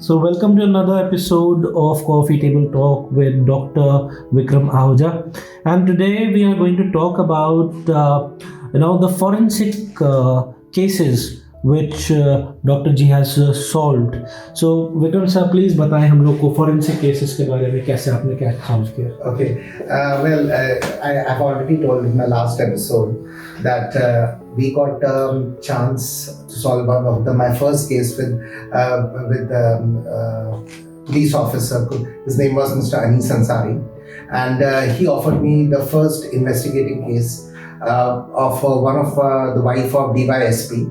So, welcome to another episode of Coffee Table Talk with Dr. Vikram Ahuja. And today we are going to talk about the forensic cases which Dr. G has solved. So, Vikram sir, please बताएं हम लोग को forensic cases के बारे में कैसे आपने क्या solve किया? Okay. I've already told in my last episode that we got a chance to solve one of my first case with police officer. His name was Mr. Anis Ansari, and he offered me the first investigating case of one of the wife of DYSP.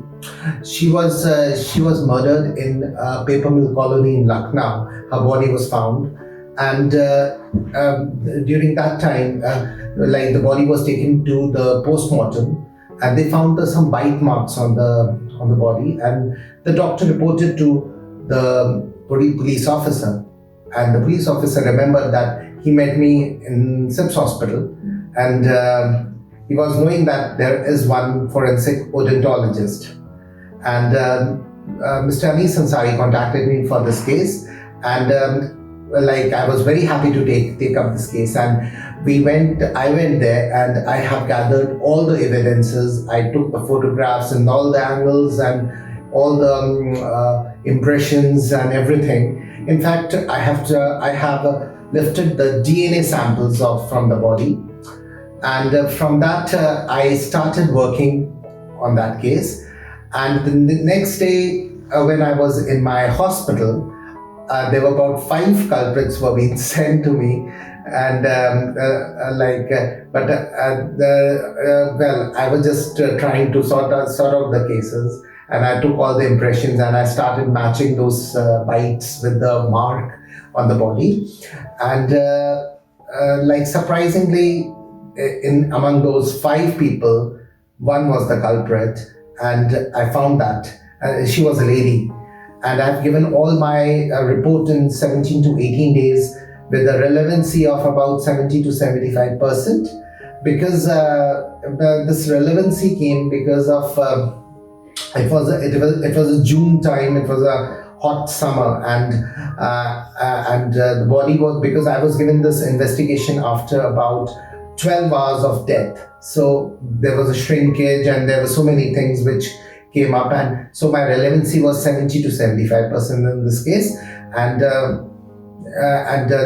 She was murdered in a paper mill colony in Lucknow. Her body was found, and during that time, the body was taken to the post-mortem, and they found some bite marks on the body, and the doctor reported to the police officer, and the police officer remembered that he met me in SIPS hospital, and he was knowing that there is one forensic odontologist. And Mr. Anis Ansari contacted me for this case, and I was very happy to take up this case. And I went there, and I have gathered all the evidences. I took the photographs and all the angles and all the impressions and everything. In fact, I have lifted the DNA samples from the body, and from that I started working on that case. And the next day, when I was in my hospital, there were about 5 culprits were being sent to me, and I was just trying to sort out the cases, and I took all the impressions and I started matching those bites with the mark on the body, and surprisingly, among those 5 people, one was the culprit. And I found that she was a lady, and I've given all my report in 17 to 18 days with a relevancy of about 70 to 75%, because this relevancy came because of it was a June time. It was a hot summer, and the body was, because I was given this investigation after about 12 hours of death. So there was a shrinkage, and there were so many things which came up, and so my relevancy was 70 to 75% in this case, and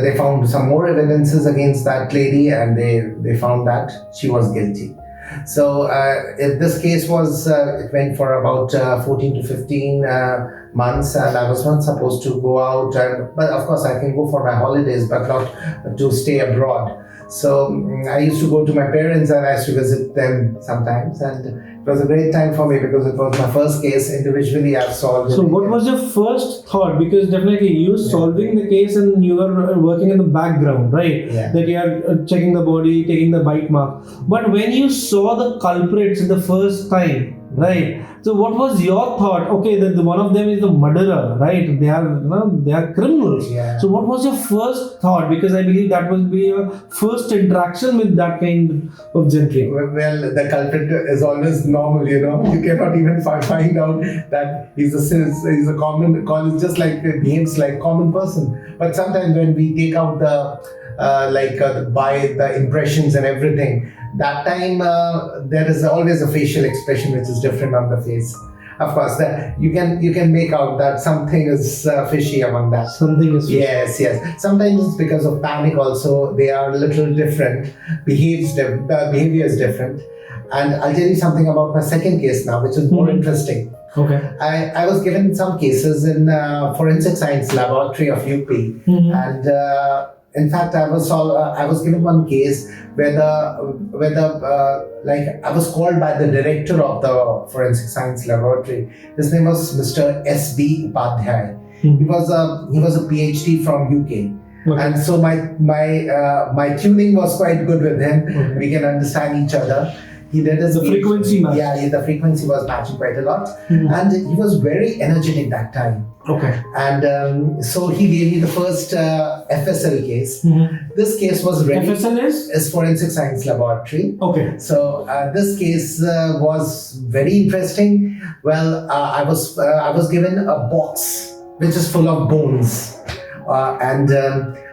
they found some more evidences against that lady, and they found that she was guilty. So if this case was, it went for about 14 to 15 months, and I was not supposed to go out, but of course I can go for my holidays, but not to stay abroad. So I used to go to my parents, and I used to visit them sometimes, and it was a great time for me because it was my first case individually I've solved. So what was your first thought? Because definitely you solving the case and you were working in the background, right? Yeah. That you are checking the body, taking the bite mark. But when you saw the culprits the first time, right? So what was your thought? Okay, that one of them is the murderer, right? They are criminals. Yeah. So what was your first thought? Because I believe that will be your first interaction with that kind of gentry. Well, the culprit is always normal, you know. You cannot even find out that he's a common, just like behaves like common person. But sometimes when we take out the impressions and everything, that time there is always a facial expression which is different on the face. Of course, that you can make out that something is fishy among that. Something is fishy. Yes. Sometimes it's because of panic also. They are a little different. Behavior is different. And I'll tell you something about my second case now, which is more interesting. Okay. I was given some cases in Forensic Science Laboratory of UP, and in fact, I was given one case where I was called by the director of the Forensic Science Laboratory. His name was Mr. S.B. Upadhyay. He was a PhD from UK. Okay. And so my tuning was quite good with him. Okay. We can understand each other. He did his frequency match. Yeah, the frequency was matching quite a lot, and he was very energetic that time. Okay. And so he gave me the first FSL case. This case was ready. FSL is Forensic Science Laboratory. Okay. So this case was very interesting. Well, I was given a box which is full of bones, and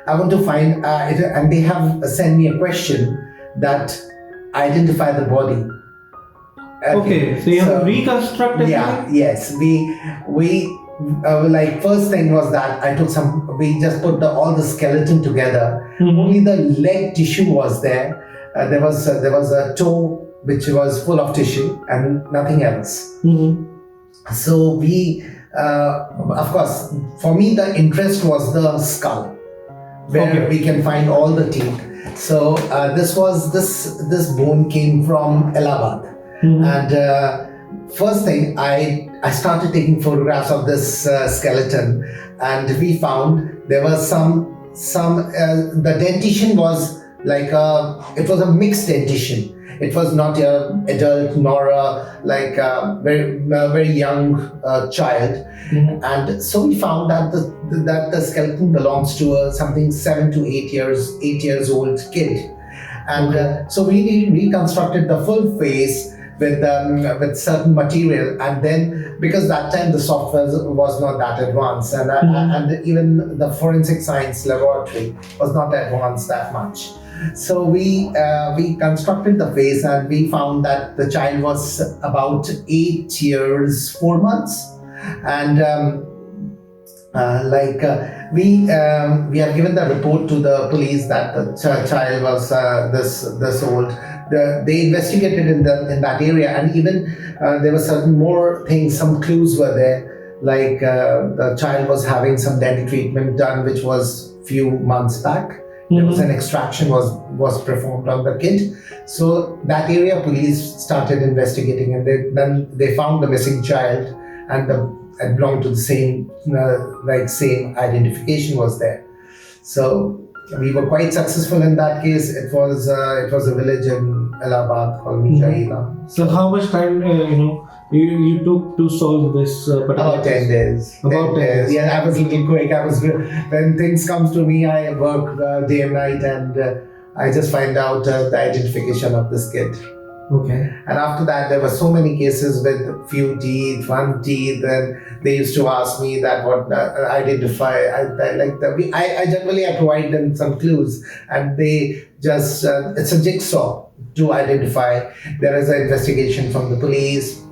I want to find it, and they have sent me a question that identify the body. Okay, so you have to reconstruct it. Yeah, yes. We like first thing was that I took some. We just put all the skeleton together. Only the leg tissue was there. There was a toe which was full of tissue and nothing else. So we, of course, for me the interest was the skull, where we can find all the teeth. So this bone came from Allahabad. And first thing, I started taking photographs of this skeleton, and we found there was the dentition was like it was a mixed dentition. It was not a adult nor a very young child, and so we found that the skeleton belongs to something 7 to 8 years old kid, and so we reconstructed the full face with certain material, and then because that time the software was not that advanced, and even the forensic science laboratory was not advanced that much. So we constructed the face, and we found that the child was about 8 years 4 months, and we have given the report to the police that the child was this old. They investigated in that area, and even there were certain more things. Some clues were there, like the child was having some dental treatment done, which was few months back. There was an extraction was performed on the kid. So that area police started investigating, and then they found the missing child, and it belonged to the same same identification was there. So we were quite successful in that case. It was a village in Allahabad called Mijaila. So how much time you took to solve this particular About 10 days. About 10 days. Yeah, I was a little quick. When things come to me, I work day and night, and I just find out the identification of this kid. Okay. And after that, there were so many cases with few teeth, one teeth, and they used to ask me that what identify. I generally provide them some clues, and they just it's a jigsaw to identify. There is an investigation from the police,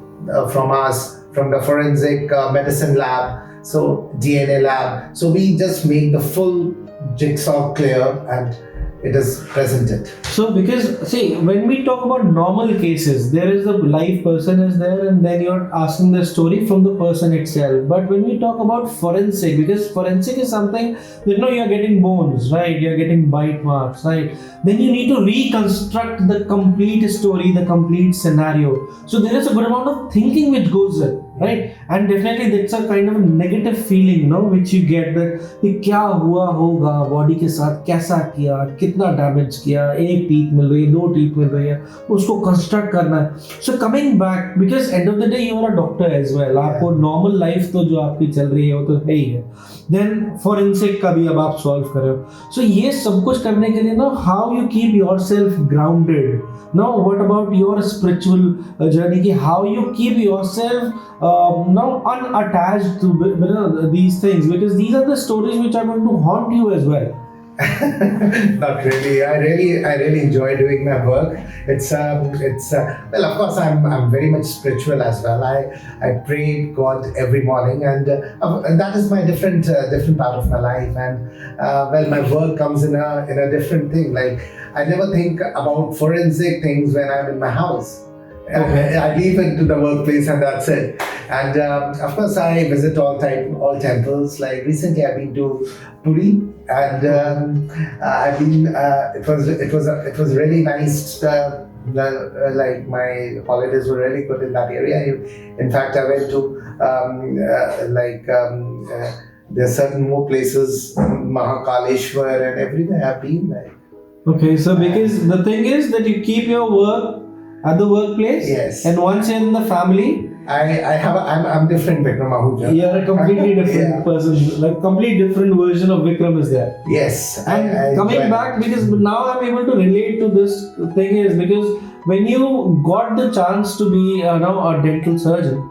from us, from the forensic medicine lab, so DNA lab. So we just make the full jigsaw clear, and it is presented. So because see, when we talk about normal cases, there is a live person is there, and then you're asking the story from the person itself. But when we talk about forensic, because forensic is something that you're getting bones, right? You're getting bite marks, right? Then you need to reconstruct the complete story, the complete scenario. So there is a good amount of thinking which goes in, right? And definitely that's a kind of a negative feeling, which you get that कि क्या हुआ होगा body के साथ, कैसा किया, कितना damage किया, एक टीथ मिल रही है, 2 टीथ मिल रही है, उसको कंस्ट्रक्ट करना है. So coming back, because end of the day you are a doctor as well, आपको नॉर्मल लाइफ तो जो आपकी चल रही है वो तो है ही है, देन फॉरेंसिक का भी अब आप सॉल्व कर रहे हो. सो ये सब कुछ करने के लिए how you keep yourself grounded, what about your spiritual journey, की how you keep yourself unattached to these things, because these are the stories which are going to haunt you as well. Not really. I really enjoy doing my work. It's well, of course, I'm very much spiritual as well. I pray God every morning, and that is my different part of my life. And my work comes in a different thing. Like, I never think about forensic things when I'm in my house. Okay. I leave it to the workplace, and that's it. And of course, I visit all temples. Like recently, I've been to Puri, and I've been. It was really nice. Like my holidays were really good in that area. In fact, I went to there are certain more places, Mahakaleshwar, and everywhere I've been. Okay, so because the thing is that you keep your work at the workplace, yes, and once you're in the family, I'm different, Vikram Ahuja. You're a completely different person, like complete different version of Vikram is there. Yes. And coming back, because now I'm able to relate to this thing, is because when you got the chance to be now a dental surgeon,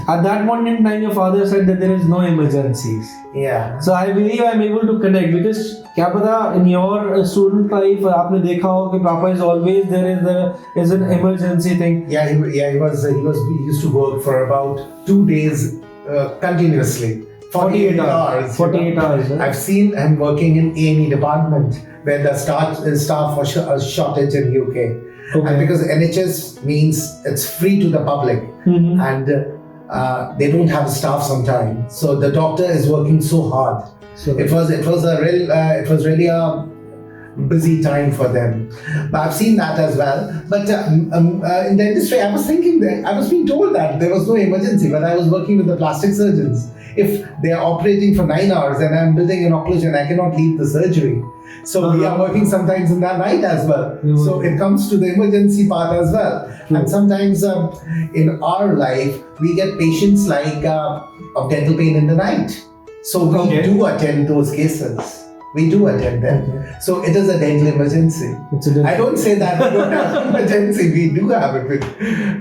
At that point in time, your father said that there is no emergencies. Yeah. So I believe I'm able to connect because क्या पता in your student life आपने देखा हो कि Papa is always there is an emergency thing. Yeah, he used to work for about 2 days continuously. 48 hours. 48 hours. Right? I've seen him working in A&E department where the staff was a shortage in UK. Okay. And because NHS means it's free to the public, and they don't have staff sometimes, so the doctor is working so hard. So It was really a busy time for them. But I've seen that as well. But in the industry, I was thinking that I was being told that there was no emergency, but I was working with the plastic surgeons. If they are operating for 9 hours and I'm building an occlusion, I cannot leave the surgery. So we are working sometimes in that night as well. So it comes to the emergency part as well. And sometimes in our life, we get patients like of dental pain in the night. So we do attend those cases. We do attend them. Okay. So it is a dental emergency. I don't say that we don't have emergency. We do have it.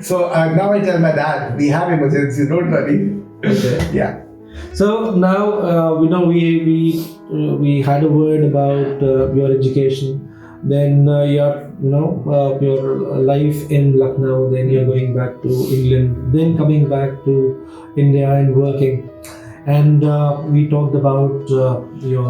So now I tell my dad, we have emergency. Don't worry. Okay. Yeah. So now we had a word about your education, then your life in Lucknow, then you're going back to England, then coming back to India and working, and we talked about your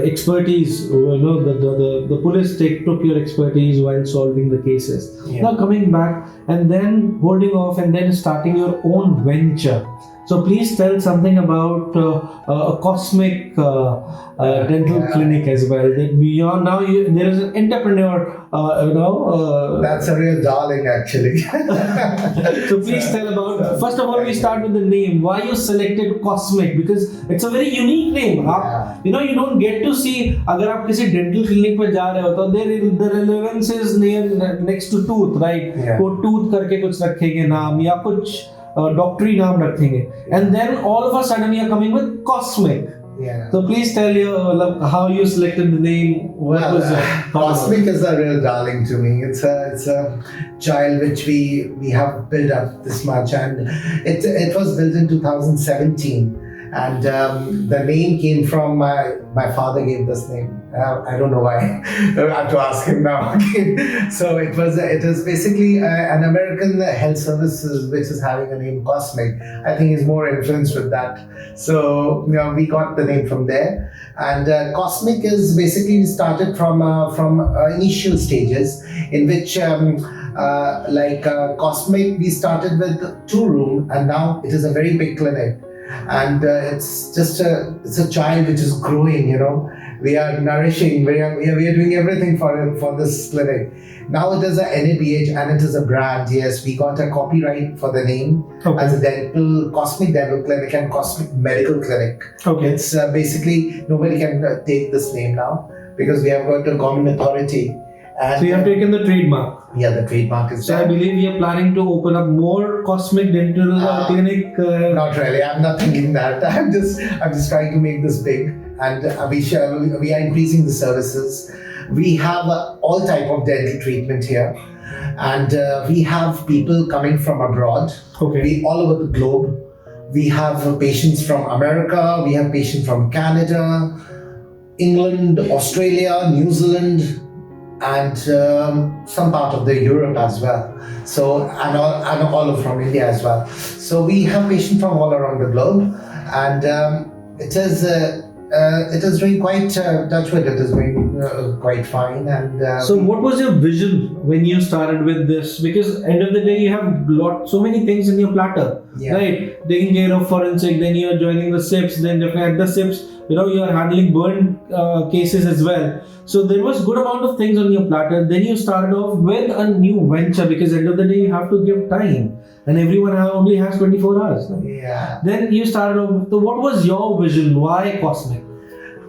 expertise. The police took your expertise while solving the cases. Yeah. Now coming back and then holding off and then starting your own venture. So please tell something about a cosmic dental clinic as well. That beyond now, there is an entrepreneur. That's a real darling, actually. So please tell about. First of all, we start with the name. Why you selected cosmic? Because it's a very unique name. You don't get to see. अगर आप किसी dental clinic पे जा रहे हो तो the relevance is next to tooth, right? Yeah. वो tooth करके कुछ रखेंगे नाम या कुछ डॉक्टरी नाम रखेंगे, and then all of a sudden you are coming with cosmic. Yeah. So please tell how you selected the name. What was it? Cosmic is a real darling to me. It's a child which we have built up this much, and it was built in 2017. And the name came from my father gave this name. I don't know why. I have to ask him now again. So it is basically an American health services which is having a name Cosmic. I think he's more influenced with that. So we got the name from there. And Cosmic is basically started from initial stages in which Cosmic we started with 2-room, and now it is a very big clinic. And it's a child which is growing. We are nourishing. We are doing everything for this clinic. Now it is a NABH and it is a brand. Yes, we got a copyright for the name as a Cosmic Dental Clinic and Cosmic Medical Clinic. Okay, it's basically nobody can take this name now because we have got a government authority. And so you have taken the trademark. Yeah, the trademark is there. So I believe we are planning to open up more Cosmic Dental Clinic. Not really. I'm not thinking that. I'm just trying to make this big, and we are increasing the services. We have all type of dental treatment here, and we have people coming from abroad. Okay. All over the globe. We have patients from America. We have patients from Canada, England, Australia, New Zealand, and some part of the Europe as well. So and all from India as well. So we have patients from all around the globe, and it is doing quite touch wood. It is going quite fine. And so, what was your vision when you started with this? Because end of the day, you have so many things in your platter, right? Taking care of forensic, then you are joining the SIPs, then at the SIPs, you are handling burn cases as well. So there was good amount of things on your platter. Then you started off with a new venture because end of the day you have to give time, and everyone only has 24 hours. Right? Yeah. Then you started off. So what was your vision? Why Cosmic?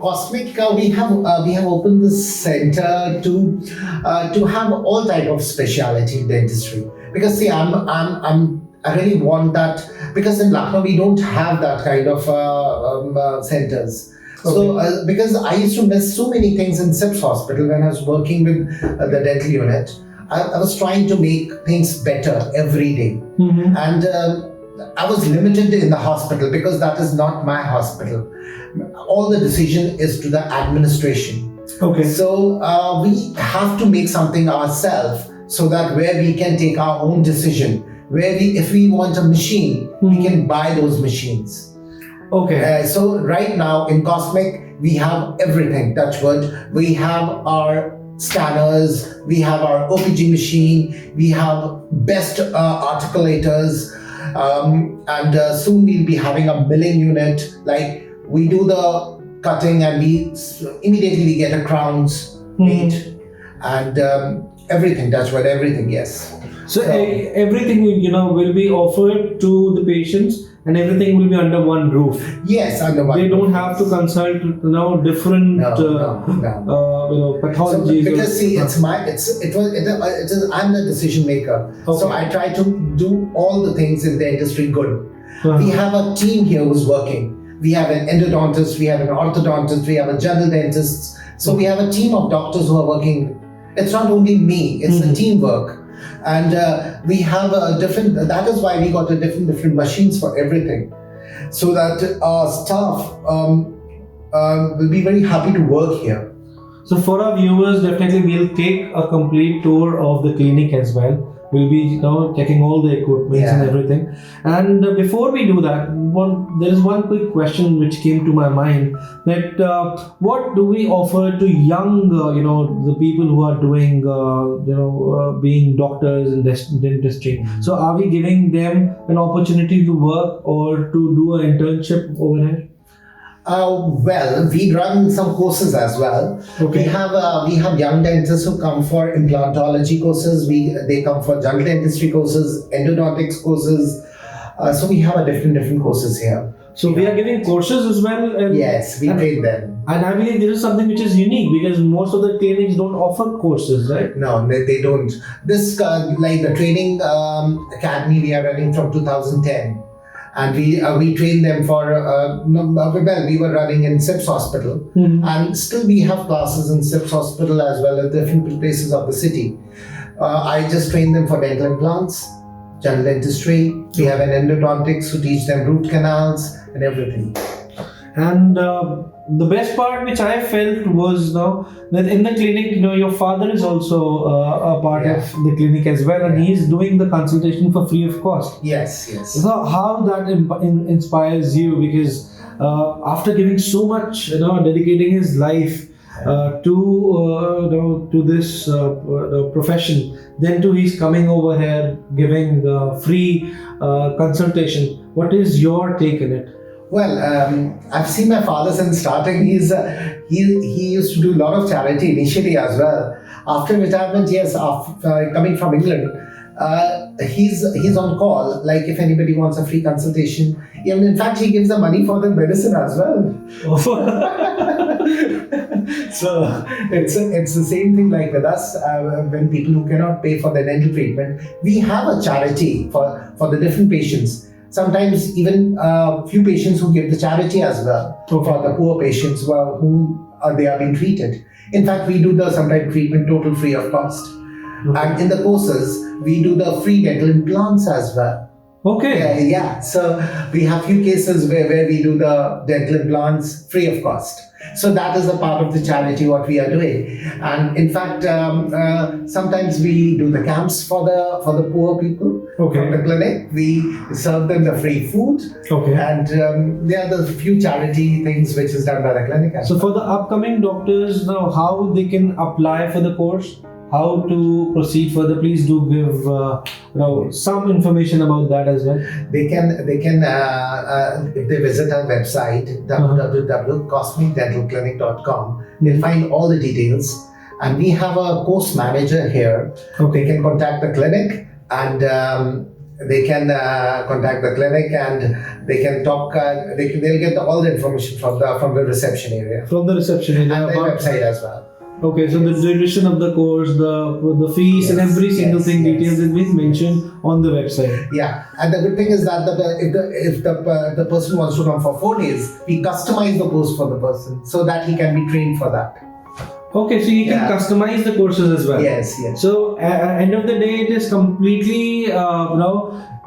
Cosmic, we have opened this center to have all type of specialty dentistry. Because see, I really want that, because in Lucknow we don't have that kind of centers. Okay. So because I used to miss so many things in SIPS hospital when I was working with the dental unit. I was trying to make things better every day. Mm-hmm. And I was limited in the hospital because that is not my hospital. All the decision is to the administration. Okay. So we have to make something ourselves so that where we can take our own decision, if we want a machine, we can buy those machines. Okay. So right now in Cosmic, we have everything, touch wood. We have our scanners, we have our OPG machine, we have best articulators, and soon we'll be having a milling unit. Like we do the cutting and immediately we get a crowns made, and everything, touch wood, everything, yes. So everything will be offered to the patients, and everything will be under one roof. Yes, under one. They roof. don't have to consult different pathologies. So, because see, I'm the decision maker. Okay. So I try to do all the things in the industry good. We have a team here who's working. We have an endodontist, we have an orthodontist, we have a general dentist. So we have a team of doctors who are working. It's not only me; it's a teamwork. And we have that is why we got different machines for everything, so that our staff will be very happy to work here. So for our viewers, definitely we'll take a complete tour of the clinic as well. We'll be checking all the equipment and everything. And before we do that, there is one quick question which came to my mind, that what do we offer to young, the people who are doing, being doctors in dentistry. So are we giving them an opportunity to work or to do an internship over here? Well, we run some courses as well. Okay. We have young dentists who come for implantology courses. They come for general dentistry courses, endodontics courses. So we have different courses here. So we are giving courses as well. Yes, we train them. And I believe this is something which is unique because most of the clinics don't offer courses, right? No, they don't. This like the training academy we are running from 2010. And we train them for, we were running in SIPS Hospital, and still we have classes in SIPS Hospital as well as different places of the city. I just train them for dental implants, general dentistry. We have an endodontics who teach them root canals and everything. And the best part which I felt was that in the clinic, your father is also a part of the clinic as well, and he is doing the consultation for free of cost. Yes. So how that inspires you, because after giving so much, dedicating his life to this profession, then too he's coming over here giving free consultation. What is your take on it? Well, I've seen my father since starting. He used to do a lot of charity initially as well. After retirement, yes, coming from England, he's on call. Like if anybody wants a free consultation, even in fact he gives the money for the medicine as well. So it's the same thing like with us. When people who cannot pay for their dental treatment, we have a charity for the different patients. Sometimes even few patients who give the charity as well for the poor patients whom they are being treated. In fact, we do the sometimes treatment total free of cost. And in the courses, we do the free dental implants as well. Okay. Yeah. So we have few cases where we do the dental implants free of cost. So that is a part of the charity what we are doing. And in fact, sometimes we do the camps for the poor people from the clinic. We serve them the free food. Okay. And there are the few charity things which is done by the clinic. So for the upcoming doctors now, how they can apply for the course? How to proceed further? Please do give some information about that as well. They can if they visit our website www.cosmicdentalclinic.com, they'll find all the details. And we have a course manager here. They can contact the clinic and they can contact the clinic and they can talk. They'll get all the information from the reception area. From the reception area. And the website as well. Okay, so the duration of the course, the fees, and every single thing details is being mentioned on the website. Yeah, and the good thing is that if the person wants to come for 4 days, we customize the course for the person so that he can be trained for that. Okay, so you can Yeah. customize the courses as well. Yes, yes. So end of the day, it is completely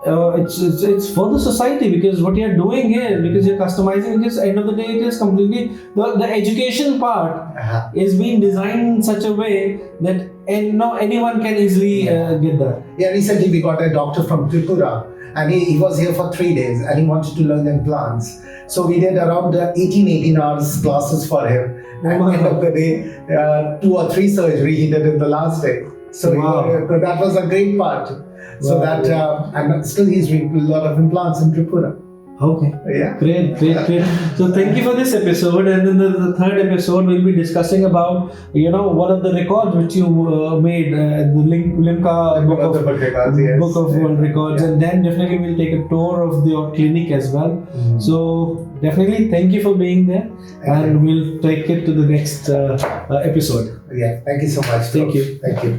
it's for the society, because what you're doing here, because you're customizing, because end of the day, it is completely the education part Uh-huh. is being designed in such a way that anyone can easily get that. Yeah, recently we got a doctor from Tripura, and he was here for 3 days and he wanted to learn implants. So we did around 18 hours classes for him. At the end of the day, 2 or 3 surgery he did in the last day. So Wow. so that was a great part. So Wow. that and still he's doing a lot of implants in Tripura. Okay. Yeah. Great. So thank you for this episode, and then the third episode we'll be discussing about one of the records which you made, the Limca book of Yes. Book of World Records, and then definitely we'll take a tour of your clinic as well. So definitely thank you for being there, and we'll take it to the next episode. Yeah. Thank you so much. Thank you. Thank you.